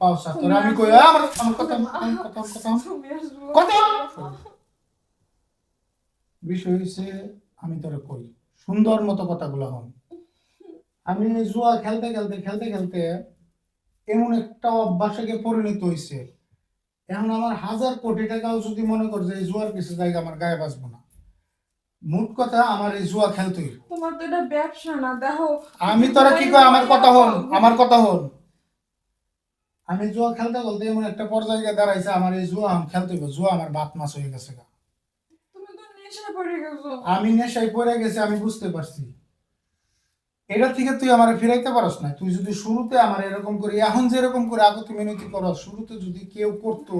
পাওসা তোর আমি কই আমার আমার কথা কথা কথা কথা বিষয় হইছে আমি তোরে কই সুন্দর মতো কথাগুলো হন। আমি জুয়া খেলতে খেলতে খেলতে খেলতে এমন একটা অভ্যাসে পরিণত হইছে, এখন আমার 1000 কোটি টাকাও যদি মনে কর যে এই জুয়ার কিছু জায়গা আমার গায়ে বাঁচবো না। মোট কথা আমার এই জুয়া খেলতে হইব। তোমার তো এটা ব্যবসা না, দেখো আমি তোরা কি কই আমার কথা হন, আমার কথা হন। আমি জুয়া খেলতে খেলতে এমন একটা পর্যায়ে গিয়ে দাঁড়াইছে আমার এই জুয়া আমি খেলতে হইব। জুয়া আমার বাত মাছ হয়ে গেছে গা। তুমি তো নেশায় পড়ে গেছো। আমি নেশায় পড়ে গেছি, আমি বুঝতে পারছি। এটা থেকে তুই আমারে ফিরাইতে পারস না। তুই যদি শুরুতে আমার এরকম করে এখন যেরকম করে আগত মিনতি করস, শুরুতে যদি কেউ করতো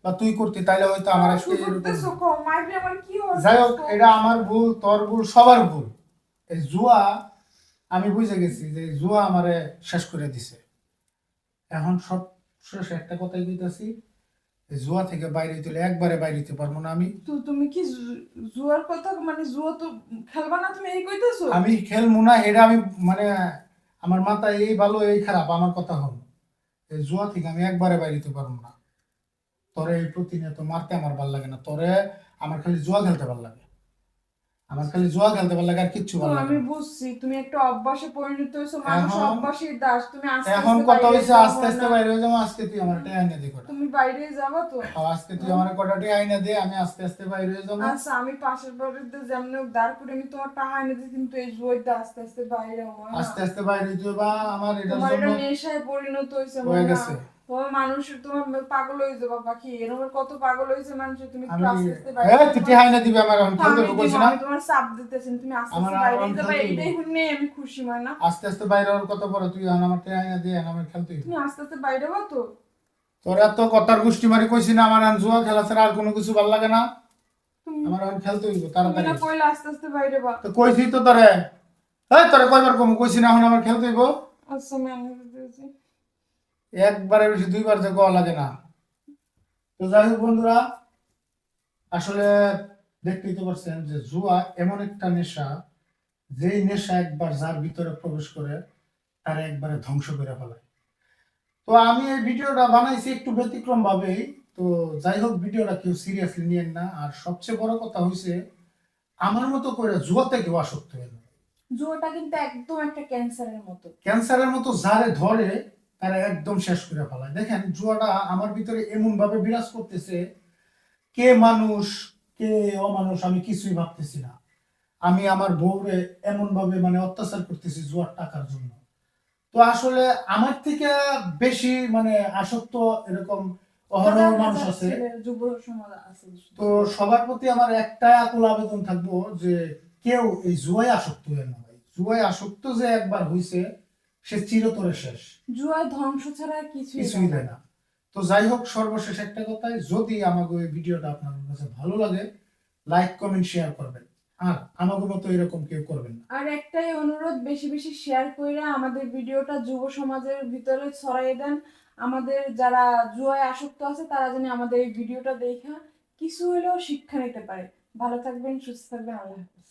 বা তুই করতি তাইলে হয়তো আমার আজকে সুযোগ এরকম। দিছো কম, মাইরে আমার কি হবে? যাই হোক, এটা আমার ভুল, তোর ভুল, সবার ভুল। এই জুয়া আমি বুঝে গেছি যে এই জুয়া আমারে শেষ করে দিছে। এখন সব শেষ একটা কথাই কইতাছি, এই জুয়া থেকে বাইরে হইতে হলে একবারে বাইরে হইতে পারবো না আমি। তো তুমি কি জুয়ার কথা, মানে জুয়া তো খেলবা না তুমি এই কইতেছো? আমি খেলবো না এটা আমি মানে আমার মাথায় এই ভালো এই খারাপ আমার কথা হল। এই জুয়া থেকে আমি একবারে বাইরে হইতে পারবো না। তোরে এই প্রতিনিয়ত মারতে আমার ভাল লাগে না। তোরে আমার খালি জুয়া খেলতে ভাল লাগে। আমার খালি জুয়া খেলতে ভাল লাগে, আর কিচ্ছু তো ভাল লাগে আমি না। বুঝছি তুমি একটা অভ্যাসে পরিণত হইছো, মানুষ এখন অভ্যাসের দাস। তুমি আস্তে এখন আস্তে কথা বাইরে হইছে যাও আস্তে আস্তে না। বাইরে হয়ে যাবো। আজকে তুই আমার টেয়া এনে দে কটা। তুমি বাইরে যাবা তো? আজকে তুই আমার কটা টেয়া এনে দে, আমি আস্তে আস্তে বাইরে হয়ে যাবো। আচ্ছা, আমি পাশের বাড়িতে যেমন হোক দাঁড় করে আমি তোমার টাকা এনে দিই, কিন্তু এই জুয়াইতে আস্তে আস্তে বাইরে হওয়া না। আস্তে আস্তে বাইরে হইতে হবে, বা আমার এটার তোমার জন্য এটা নেশায় পরিণত হয়েছে হয়ে মনে গেছে। তোমার মানুষ, তোমার পাগল হয়ে যাবা পাখি, এরকম কত পাগল হয়েছে মানুষ। তুমি একটু আমি আস্তে আস্তে এ বাইরে তুই টেয়া এনে দিবি আমার, এখন তো খেলতে আমি দিব, কইছি না। আমি তোমার চাপ দিতেছি, তুমি আস্তে আমার আস্তে বাইরে এখন যাবা, খেলতে এইটাই হইব। শুনে আমি খুশি হয় না। আস্তে আস্তে বাইরে হওয়ার কথা পরে তুই এখন আমার টেয়া এনে দে, এখন আমার খেলতে হইব। তুমি আস্তে আস্তে বাইরে হবা তো? তোর এত কথার গোষ্ঠী মারি কইছি না আমার এখন জুয়া খেলা ছাড়া আর কোনো কিছু ভাল লাগে না। তুমি আমার এখন খেলতে হইব তুমি তাড়াতাড়ি। না কইলে আস্তে আস্তে বাইরে বা। তো কইছি তো তোরে, এই তোরে কয়বার কম কইছি না এখন আমার খেলতে হইব। আচ্ছা, আমি আনতে দিতেছি। একবারে বেশি দুইবার যে কওয়া লাগে না। তো যাই হোক বন্ধুরা, আসলে দেখতেই তো পারছেন যে জুয়া এমন একটা নেশা, যেই নেশা একবার যার ভিতরে প্রবেশ করে তার একবারে ধ্বংস করে ফেলায়। তো আমি এই ভিডিওটা বানাইছি একটু ব্যতিক্রম ভাবেই। তো যাই হোক, ভিডিওটা কেউ সিরিয়াসলি নিয়েন না। আর সবচেয়ে বড় কথা হইছে, আমার মতো করে জুয়াতে কেউ আসক্ত হয়ে না। জুয়াটা কিন্তু একদম একটা ক্যান্সারের মতো। ক্যান্সারের মতো যারে ধরে তারা একদম শেষ করে ফেলায়। দেখেন, জুয়াটা আমার ভিতরে এমন ভাবে বিরাজ করতেছে, কে মানুষ কে অমানুষ আমি কিছুই ভাবতেছি না। আমি আমার বউরে এমন ভাবে মানে অত্যাচার করতেছি জুয়ার টাকার জন্য। তো আসলে আমার থেকে বেশি মানে আসক্ত এরকম অহরহ হাজার মানুষ হাজার আছে। ছেলে যুব সমাজ আছে। তো সবার প্রতি আমার একটাই আকুল আবেদন থাকবো যে কেউ এই জুয়ায় আসক্ত হয়ে না ভাই। জুয়ায় আসক্ত যে একবার হইছে সে চিরতরে শেষ। জুয়ায় ধ্বংস ছাড়া আর কিছুই কিছুই দেয় না। দেয় না। তো যাই হোক, সর্বশেষ একটা কথাই, যদি আমাকে এই ভিডিওটা আপনার কাছে ভালো লাগে, লাইক কমেন্ট শেয়ার করবেন। আর আমাকে মতো এরকম কেউ করবেন না। আর একটাই অনুরোধ, বেশি বেশি শেয়ার কইরা আমাদের ভিডিওটা যুব সমাজের ভিতরে ছড়াই দেন। আমাদের যারা জুয়ায় আসক্ত আছে তারা যেন আমাদের এই ভিডিওটা দেখা কিছু হলেও শিক্ষা নিতে পারে। ভালো থাকবেন, সুস্থ থাকবেন, আল্লাহ হাফেজ।